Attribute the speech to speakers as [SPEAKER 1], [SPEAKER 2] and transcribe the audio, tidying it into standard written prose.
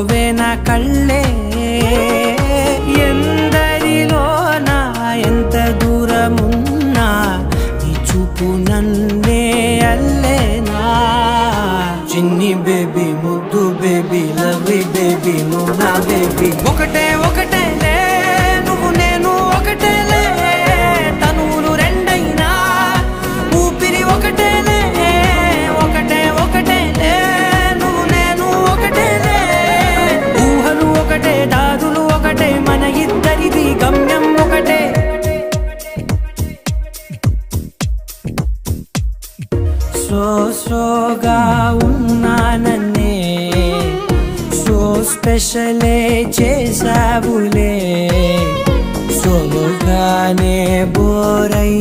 [SPEAKER 1] పోవే నా కళ్ళే ఎందరిలోనా ఎంత దూరమున్నా నీ చూపు నన్నే అల్లేనా చిన్ని బేబీ ముద్దు బేబీ లవ్లీ బేబీ నువ్వు నా బేబీ ఒకటే ఒకటేలే నువ్వు నేను ఒకటేలే తనువులు రెండైనా ఊపిరి ఒకటేలే ఒకటే ఒకటేలే నువ్వు నేను ఒకటేలే ఊహలు ఒకటే దారులు ఒకటే మన ఇద్దరిది గమ్యం ఒకటే సోగా ఉన్నానన్నే సో స్పెషలే చేసావులే సోగానే బోరై